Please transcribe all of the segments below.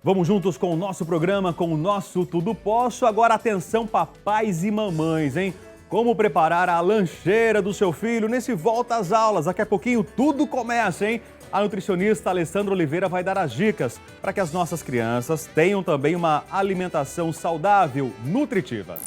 Vamos juntos com o nosso programa, com o nosso Tudo Posso. Agora atenção, papais e mamães, hein? Como preparar a lancheira do seu filho nesse volta às aulas. Daqui a pouquinho tudo começa, hein? A nutricionista Alessandra Oliveira vai dar as dicas para que as nossas crianças tenham também uma alimentação saudável, nutritiva.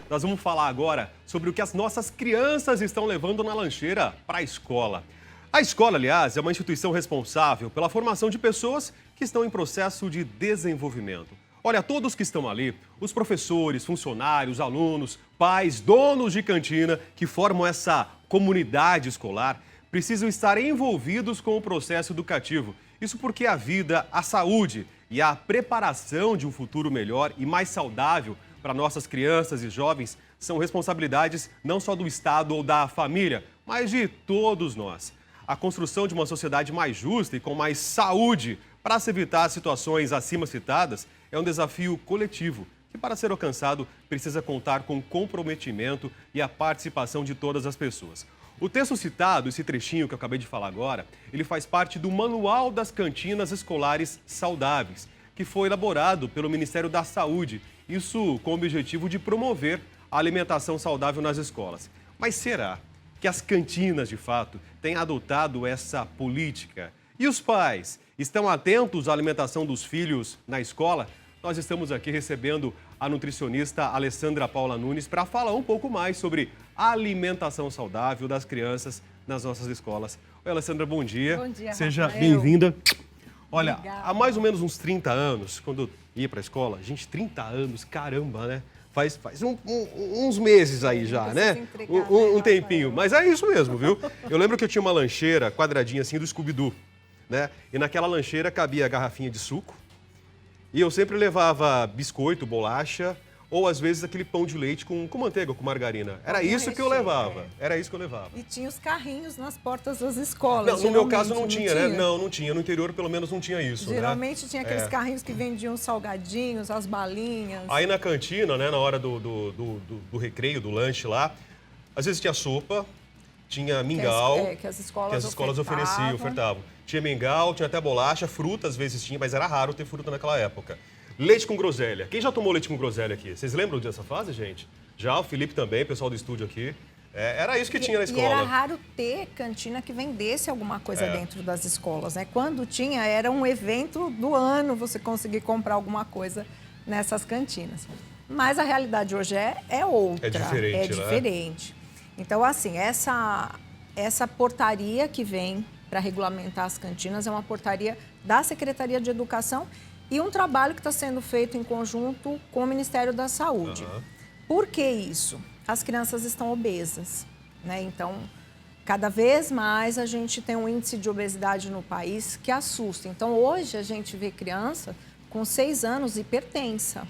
Nós vamos falar agora sobre o que as nossas crianças estão levando na lancheira para a escola. A escola, aliás, é uma instituição responsável pela formação de pessoas que estão em processo de desenvolvimento. Olha, todos que estão ali, os professores, funcionários, alunos, pais, donos de cantina que formam essa comunidade escolar, precisam estar envolvidos com o processo educativo. Isso porque a vida, a saúde e a preparação de um futuro melhor e mais saudável para nossas crianças e jovens são responsabilidades não só do Estado ou da família, mas de todos nós. A construção de uma sociedade mais justa e com mais saúde para se evitar situações acima citadas é um desafio coletivo que, para ser alcançado, precisa contar com comprometimento e a participação de todas as pessoas. O texto citado, esse trechinho que eu acabei de falar agora, ele faz parte do Manual das Cantinas Escolares Saudáveis, que foi elaborado pelo Ministério da Saúde, isso com o objetivo de promover a alimentação saudável nas escolas. Mas será que as cantinas, de fato, têm adotado essa política? E os pais estão atentos à alimentação dos filhos na escola? Nós estamos aqui recebendo a nutricionista Alessandra Paula Nunes para falar um pouco mais sobre a alimentação saudável das crianças nas nossas escolas. Oi, Alessandra, bom dia. Bom dia, Seja Rafael. bem-vinda. Olha, Obrigada. há mais ou menos uns 30 anos, quando eu ia para a escola, gente, 30 anos, caramba, né? Faz uns meses aí já, né? Um tempinho, mas é isso mesmo, viu? Eu lembro que eu tinha uma lancheira quadradinha assim do Scooby-Doo, né? E naquela lancheira cabia a garrafinha de suco e eu sempre levava biscoito, bolacha ou às vezes aquele pão de leite com manteiga, com margarina. Era isso que eu levava, era isso que eu levava. E tinha os carrinhos nas portas das escolas. Não, no meu caso não tinha, né? Não tinha. No interior, pelo menos, não tinha isso, Geralmente né? tinha aqueles carrinhos que vendiam salgadinhos, as balinhas. Aí na cantina, né, na hora do recreio, do lanche lá, às vezes tinha sopa, tinha mingau, que as escolas ofertavam. Tinha mingau, tinha até bolacha, fruta às vezes tinha, mas era raro ter fruta naquela época. Leite com groselha. Quem já tomou leite com groselha aqui? Vocês lembram dessa fase, gente? Já, o Felipe também, o pessoal do estúdio aqui. Era isso que tinha na escola. E era raro ter cantina que vendesse alguma coisa dentro das escolas, né? Quando tinha, era um evento do ano você conseguir comprar alguma coisa nessas cantinas. Mas a realidade hoje é outra. É diferente, né? Diferente. Então, assim, essa portaria que vem para regulamentar as cantinas é uma portaria da Secretaria de Educação e um trabalho que está sendo feito em conjunto com o Ministério da Saúde. Por que isso? As crianças estão obesas, né? Então, cada vez mais a gente tem um índice de obesidade no país que assusta. Então, hoje a gente vê criança com 6 anos hipertensa,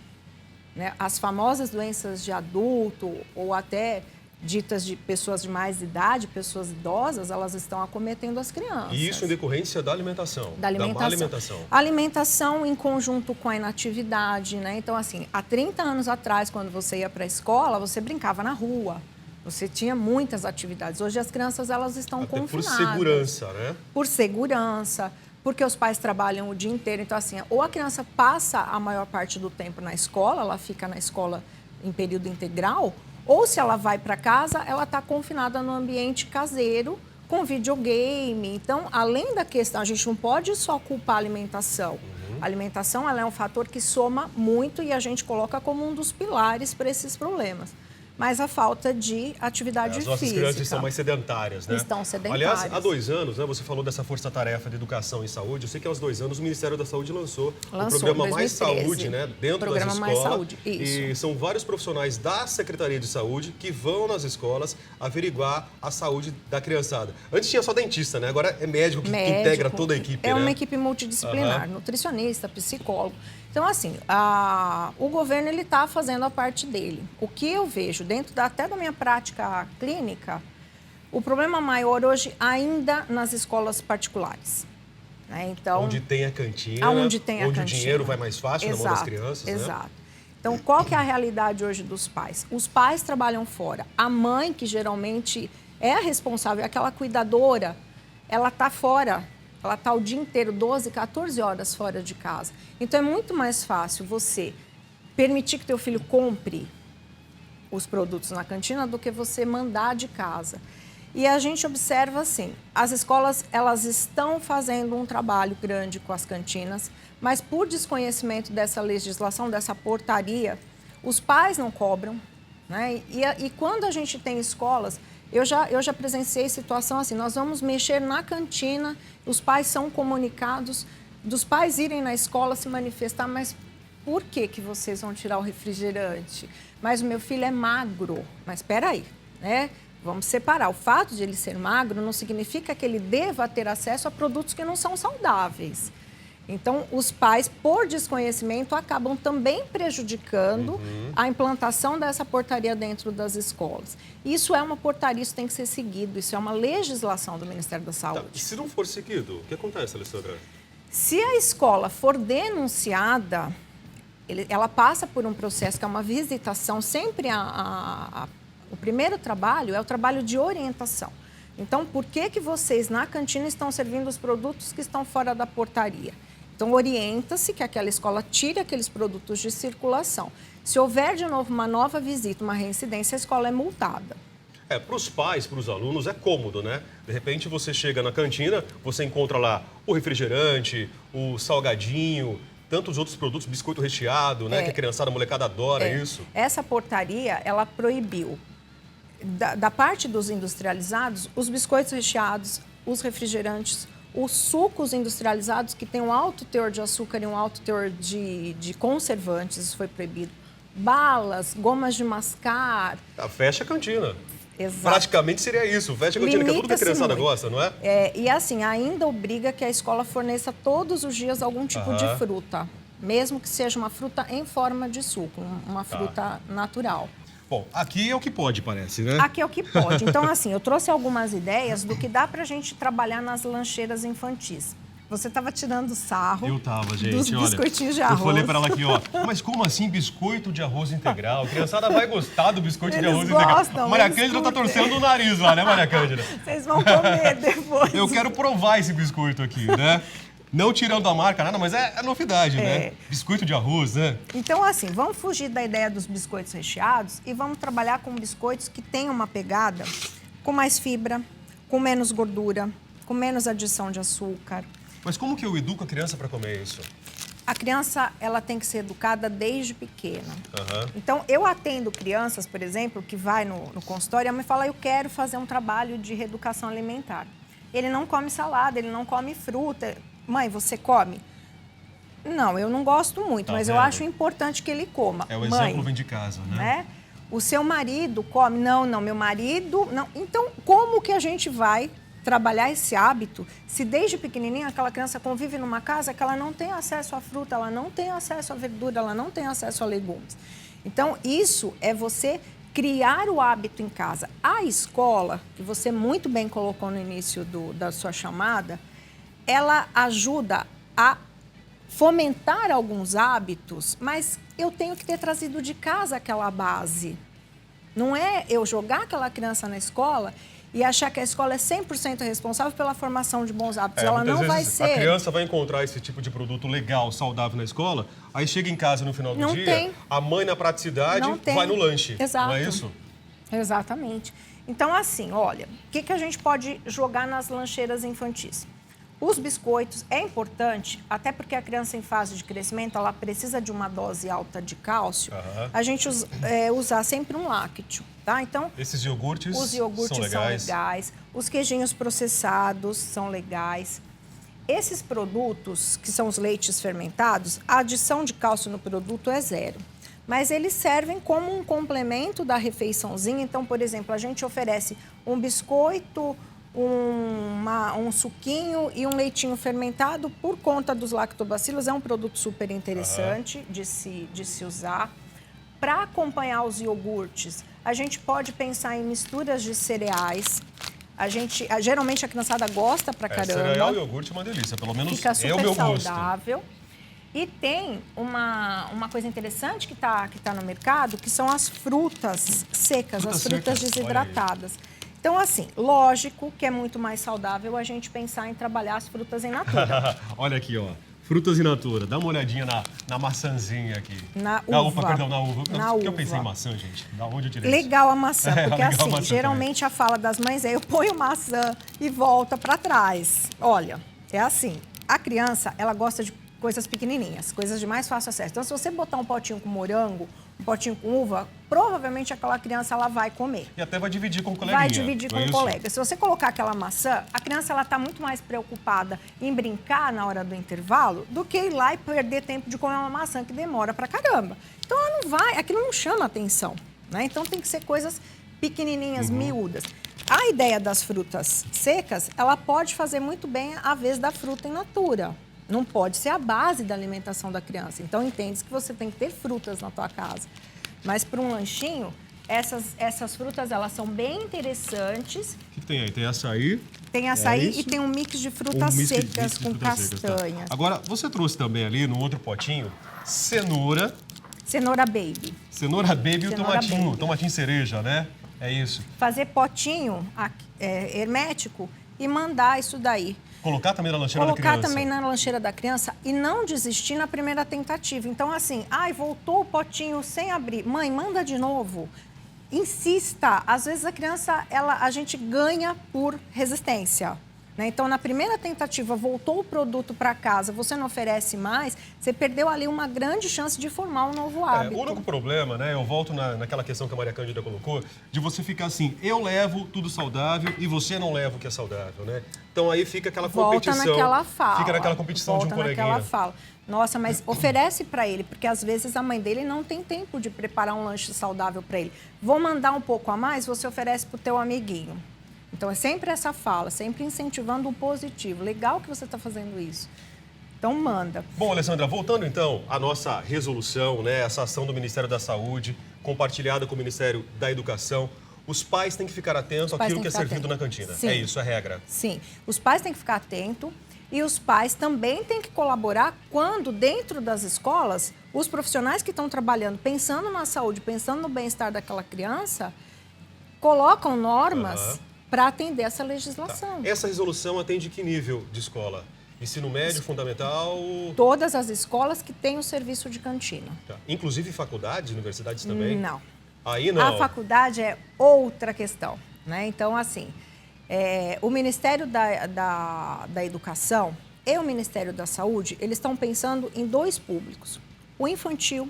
né? As famosas doenças de adulto ou até ditas de pessoas de mais idade, pessoas idosas, elas estão acometendo as crianças. E isso em decorrência da alimentação. Da má alimentação. A alimentação em conjunto com a inatividade, né? Então, assim, há 30 anos atrás, quando você ia para a escola, você brincava na rua. Você tinha muitas atividades. Hoje as crianças, elas estão até confinadas. Por segurança, né? Por segurança, porque os pais trabalham o dia inteiro. Então, assim, ou a criança passa a maior parte do tempo na escola, ela fica na escola em período integral, ou se ela vai para casa, ela está confinada no ambiente caseiro, com videogame. Então, além da questão, a gente não pode só culpar a alimentação. A alimentação, ela é um fator que soma muito e a gente coloca como um dos pilares para esses problemas. Mas a falta de atividade física. As nossas crianças estão mais sedentárias, né? Estão sedentárias. Aliás, há 2 anos, né, você falou dessa força-tarefa de educação e saúde. Eu sei que há uns 2 anos o Ministério da Saúde lançou o programa 2013, Mais Saúde, né, dentro das escolas. Mais Saúde, isso. E são vários profissionais da Secretaria de Saúde que vão nas escolas averiguar a saúde da criançada. Antes tinha só dentista, né? Agora é médico que integra toda a equipe, É né? uma equipe multidisciplinar, nutricionista, psicólogo. Então, assim, o governo está fazendo a parte dele. O que eu vejo, até da minha prática clínica, o problema maior hoje ainda nas escolas particulares. Né? Então, onde tem a cantina, onde o dinheiro vai mais fácil na mão das crianças. Exato. Né? Então, qual que é a realidade hoje dos pais? Os pais trabalham fora. A mãe, que geralmente é a responsável, aquela cuidadora, ela está fora. ela está o dia inteiro, 12, 14 horas fora de casa. Então, é muito mais fácil você permitir que teu filho compre os produtos na cantina do que você mandar de casa. E a gente observa assim, as escolas elas estão fazendo um trabalho grande com as cantinas, mas por desconhecimento dessa legislação, dessa portaria, os pais não cobram, né? E quando a gente tem escolas, eu já presenciei situação assim, nós vamos mexer na cantina, os pais são comunicados, dos pais irem na escola se manifestar, mas por que vocês vão tirar o refrigerante? Mas o meu filho é magro. Mas espera aí, né? Vamos separar. O fato de ele ser magro não significa que ele deva ter acesso a produtos que não são saudáveis. Então, os pais, por desconhecimento, acabam também prejudicando a implantação dessa portaria dentro das escolas. Isso é uma portaria, isso tem que ser seguido, isso é uma legislação do Ministério da Saúde. Tá. E se não for seguido, o que acontece, Alessandra? Se a escola for denunciada, ela passa por um processo que é uma visitação, sempre o primeiro trabalho é o trabalho de orientação. Então, por que vocês na cantina estão servindo os produtos que estão fora da portaria? Então, orienta-se que aquela escola tire aqueles produtos de circulação. Se houver de novo uma nova visita, uma reincidência, a escola é multada. Para os pais, para os alunos, é cômodo, né? De repente você chega na cantina, você encontra lá o refrigerante, o salgadinho, tantos outros produtos, biscoito recheado, né? Que a criançada, a molecada adora isso. Essa portaria, ela proibiu, da parte dos industrializados, os biscoitos recheados, os refrigerantes, os sucos industrializados que têm um alto teor de açúcar e um alto teor de conservantes, isso foi proibido. Balas, gomas de mascar. Fecha a cantina. Exato. Praticamente seria isso, fecha a cantina, que é tudo que a criançada gosta, não é? E assim, ainda obriga que a escola forneça todos os dias algum tipo de fruta, mesmo que seja uma fruta em forma de suco, uma fruta natural. Bom, aqui é o que pode, parece, né? Aqui é o que pode. Então, assim, eu trouxe algumas ideias do que dá pra gente trabalhar nas lancheiras infantis. Você estava tirando sarro. Eu tava, gente. Dos biscoitinhos de arroz. Eu falei para ela aqui, ó, mas como assim biscoito de arroz integral? A criançada vai gostar do biscoito de arroz integral. Maria Cândida tá torcendo o nariz lá, né, Maria Cândida? Vocês vão comer depois. Eu quero provar esse biscoito aqui, né? Não tirando a marca, nada, mas é novidade, né? Biscoito de arroz, né? Então, assim, vamos fugir da ideia dos biscoitos recheados e vamos trabalhar com biscoitos que tenham uma pegada com mais fibra, com menos gordura, com menos adição de açúcar. Mas como que eu educo a criança para comer isso? A criança, ela tem que ser educada desde pequena. Então, eu atendo crianças, por exemplo, que vai no consultório e a mãe fala, eu quero fazer um trabalho de reeducação alimentar. Ele não come salada, ele não come fruta. Mãe, você come? Não, eu não gosto muito, mas eu acho importante que ele coma. É o exemplo vem de casa, né? O seu marido come? Não, meu marido... não. Então, como que a gente vai trabalhar esse hábito se desde pequenininha aquela criança convive numa casa que ela não tem acesso à fruta, ela não tem acesso à verdura, ela não tem acesso a legumes? Então, isso é você criar o hábito em casa. A escola, que você muito bem colocou no início da sua chamada, ela ajuda a fomentar alguns hábitos, mas eu tenho que ter trazido de casa aquela base. Não é eu jogar aquela criança na escola e achar que a escola é 100% responsável pela formação de bons hábitos. Ela não vai ser. A criança vai encontrar esse tipo de produto legal, saudável na escola, aí chega em casa no final do dia, a mãe na praticidade vai no lanche. Exato. Não é isso? Exatamente. Então, assim, olha, o que a gente pode jogar nas lancheiras infantis? Os biscoitos é importante, até porque a criança em fase de crescimento, ela precisa de uma dose alta de cálcio. A gente usar sempre um lácteo, tá? Então, esses iogurtes, os iogurtes são legais, os queijinhos processados são legais. Esses produtos, que são os leites fermentados, a adição de cálcio no produto é 0. Mas eles servem como um complemento da refeiçãozinha. Então, por exemplo, a gente oferece um biscoito, um suquinho e um leitinho fermentado por conta dos lactobacilos. É um produto super interessante de se usar. Para acompanhar os iogurtes, a gente pode pensar em misturas de cereais. Geralmente a criançada gosta pra caramba. Cereal e iogurte é uma delícia, pelo menos fica super é o meu saudável. gosto. E tem uma coisa interessante que tá no mercado, que são as frutas secas, as frutas desidratadas. Então, assim, lógico que é muito mais saudável a gente pensar em trabalhar as frutas em natura. Olha aqui, ó. Frutas in natura. Dá uma olhadinha na maçãzinha aqui. Na uva. Perdão, na uva. Na Porque eu uva. pensei em maçã, gente. Da onde eu tirei Legal a maçã, porque legal a assim, maçã geralmente a fala das mães é eu ponho maçã e volta para trás. Olha, é assim, a criança, ela gosta de coisas pequenininhas, coisas de mais fácil acesso. Então, se você botar um potinho com morango, um potinho com uva, provavelmente aquela criança ela vai comer. E até vai dividir com o coleguinha. Vai dividir com é o isso? colega. Se você colocar aquela maçã, a criança ela está muito mais preocupada em brincar na hora do intervalo do que ir lá e perder tempo de comer uma maçã que demora pra caramba. Então ela não vai, aquilo não chama atenção, né? Então tem que ser coisas pequenininhas, miúdas. A ideia das frutas secas, ela pode fazer muito bem a vez da fruta in natura. Não pode ser a base da alimentação da criança. Então, entende que você tem que ter frutas na tua casa. Mas para um lanchinho, essas frutas, elas são bem interessantes. O que tem aí? Tem açaí. Tem açaí isso? e tem um mix de frutas secas com frutas secas, tá. castanhas. Agora, você trouxe também ali, no outro potinho, cenoura. Cenoura baby. Cenoura baby e o Cenoura baby. tomatinho cereja, né? É isso. Fazer potinho hermético e mandar isso daí. Colocar também na lancheira da criança. Colocar também na lancheira da criança e não desistir na primeira tentativa. Então, assim, voltou o potinho sem abrir. Mãe, manda de novo. Insista. Às vezes a criança, a gente ganha por resistência. Né? Então, na primeira tentativa, voltou o produto para casa, você não oferece mais, você perdeu ali uma grande chance de formar um novo hábito. O único problema, né, eu volto naquela questão que a Maria Cândida colocou, de você ficar assim, eu levo tudo saudável e você não leva o que é saudável, né? Então aí fica aquela competição. Volta naquela fala. Fica naquela competição de um coleguinha. Naquela fala. Nossa, mas oferece para ele, porque às vezes a mãe dele não tem tempo de preparar um lanche saudável para ele. Vou mandar um pouco a mais, você oferece para o teu amiguinho. Então, é sempre essa fala, sempre incentivando o positivo. Legal que você está fazendo isso. Então, manda. Bom, Alessandra, voltando então à nossa resolução, né, essa ação do Ministério da Saúde, compartilhada com o Ministério da Educação, os pais têm que ficar atentos àquilo que é servido na cantina. Sim. É isso, é regra. Sim, os pais têm que ficar atentos e os pais também têm que colaborar quando, dentro das escolas, os profissionais que estão trabalhando, pensando na saúde, pensando no bem-estar daquela criança, colocam normas para atender essa legislação. Tá. Essa resolução atende que nível de escola? Ensino médio, fundamental? Todas as escolas que têm o serviço de cantina. Tá. Inclusive faculdades, universidades também? Não. Aí não. A faculdade é outra questão, né? Então, assim, o Ministério da Educação e o Ministério da Saúde, eles estão pensando em dois públicos, o infantil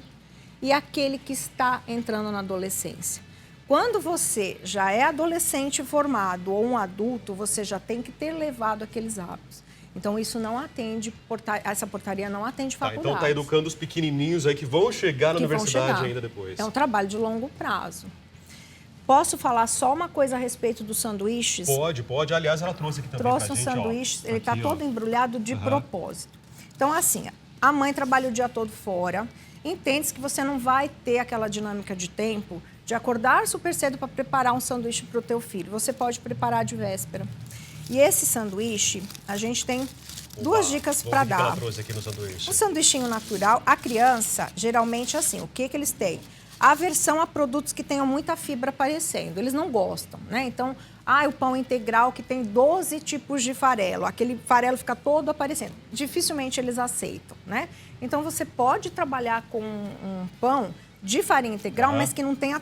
e aquele que está entrando na adolescência. Quando você já é adolescente formado ou um adulto, você já tem que ter levado aqueles hábitos. Então, isso não atende, essa portaria não atende faculdades. Então, está educando os pequenininhos aí que vão chegar na universidade ainda depois. É um trabalho de longo prazo. Posso falar só uma coisa a respeito dos sanduíches? Pode. Aliás, ela trouxe aqui também Trouxe pra um gente, sanduíche, ó. ele está todo embrulhado de propósito. Então, assim, a mãe trabalha o dia todo fora, entende que você não vai ter aquela dinâmica de tempo de acordar super cedo para preparar um sanduíche para o teu filho. Você pode preparar de véspera. E esse sanduíche, a gente tem duas dicas para dar. O que ela trouxe aqui no sanduíche? Um sanduichinho natural, a criança, geralmente assim, o que eles têm? Aversão a produtos que tenham muita fibra aparecendo. Eles não gostam, né? Então, o pão integral que tem 12 tipos de farelo. Aquele farelo fica todo aparecendo. Dificilmente eles aceitam, né? Então, você pode trabalhar com um pão de farinha integral, mas que não tenha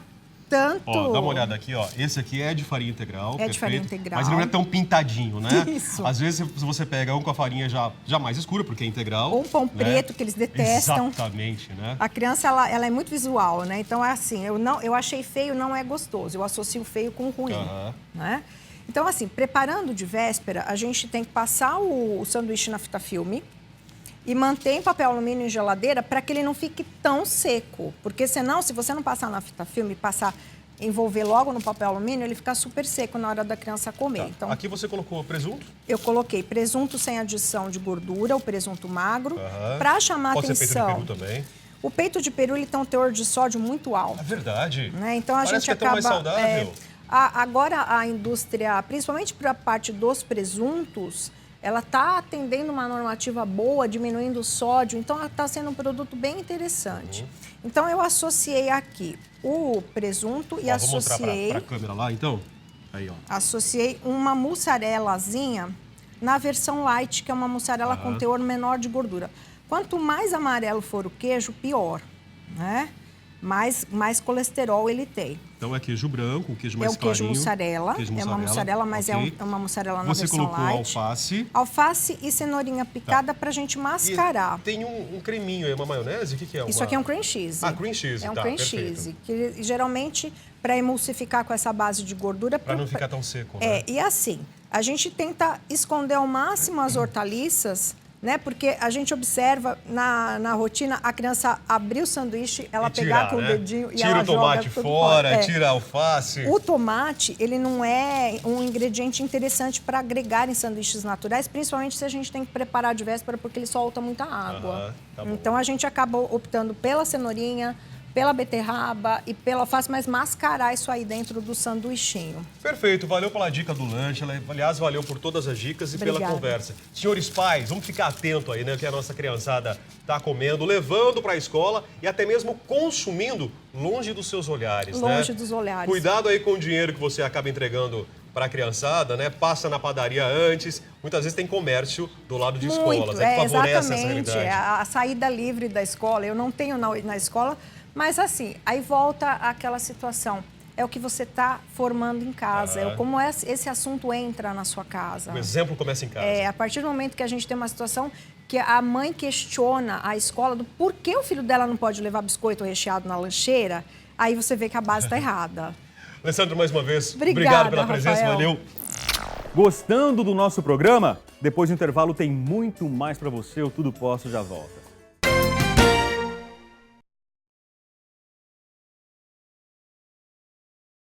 tanto... Ó, dá uma olhada aqui, ó. Esse aqui é de farinha integral, de farinha integral. Mas ele não é tão pintadinho, né? Isso. Às vezes, se você pega um com a farinha já mais escura, porque é integral. Ou um pão preto, que eles detestam. Exatamente, né? A criança, ela é muito visual, né? Então, é assim, eu achei feio, não é gostoso. Eu associo feio com ruim, né? Então, assim, preparando de véspera, a gente tem que passar o sanduíche na fita filme e manter em papel alumínio em geladeira para que ele não fique tão seco. Porque senão, se você não passar na fita filme e envolver logo no papel alumínio, ele fica super seco na hora da criança comer. Tá. Então, aqui você colocou presunto? Eu coloquei presunto sem adição de gordura, o presunto magro, para chamar Pode atenção. Ser peito de peru também. O peito de peru ele tem um teor de sódio muito alto. É verdade. Né? Então, Parece gente que é tão mais saudável. Agora, a indústria, principalmente para a parte dos presuntos, ela está atendendo uma normativa boa, diminuindo o sódio, então está sendo um produto bem interessante. Então, eu associei aqui o presunto e Vou associei... mostrar para a câmera lá, então. Aí, ó. Associei uma mussarelazinha na versão light, que é uma mussarela com teor menor de gordura. Quanto mais amarelo for o queijo, pior, né? Mais colesterol ele tem. Então é queijo branco, queijo mais É o queijo clarinho. mussarela, é uma mussarela, mas ok. é uma mussarela na Você versão colocou light. alface. Alface e cenourinha picada pra gente mascarar. E tem um creminho aí, uma maionese? O que é? Isso aqui é um cream cheese. Ah, cream cheese, É um tá, cream perfeito. cheese, que geralmente para emulsificar com essa base de gordura. Para não ficar tão seco, né? É, e assim, a gente tenta esconder ao máximo as hortaliças, né? Porque a gente observa na rotina a criança abrir o sanduíche, ela E pegar tirar, com né? o dedinho e tira ela o tomate joga tudo fora, É. tira a alface. O tomate, ele não é um ingrediente interessante para agregar em sanduíches naturais, principalmente se a gente tem que preparar de véspera, porque ele solta muita água. Tá bom. Então a gente acaba optando pela cenourinha, pela beterraba e pela alface, mas mascarar isso aí dentro do sanduichinho. Perfeito, valeu pela dica do lanche, aliás, valeu por todas as dicas e pela Obrigada. conversa. Senhores pais, vamos ficar atento aí, né, o que a nossa criançada está comendo, levando para a escola e até mesmo consumindo longe dos seus olhares, né? Longe dos olhares. Cuidado aí com o dinheiro que você acaba entregando para a criançada, né? Passa na padaria antes. Muitas vezes tem comércio do lado de escolas, né, que favorece essa exatamente. realidade. A saída livre da escola, eu não tenho na escola, mas assim, aí volta aquela situação. É o que você está formando em casa, é como esse assunto entra na sua casa. O exemplo começa em casa. É, a partir do momento que a gente tem uma situação que a mãe questiona a escola do porquê o filho dela não pode levar biscoito recheado na lancheira, aí você vê que a base está errada. Alessandro, mais uma vez, Obrigada, obrigado pela presença, Rafael. valeu. Gostando do nosso programa? Depois do intervalo tem muito mais para você. O Tudo Posso já volta.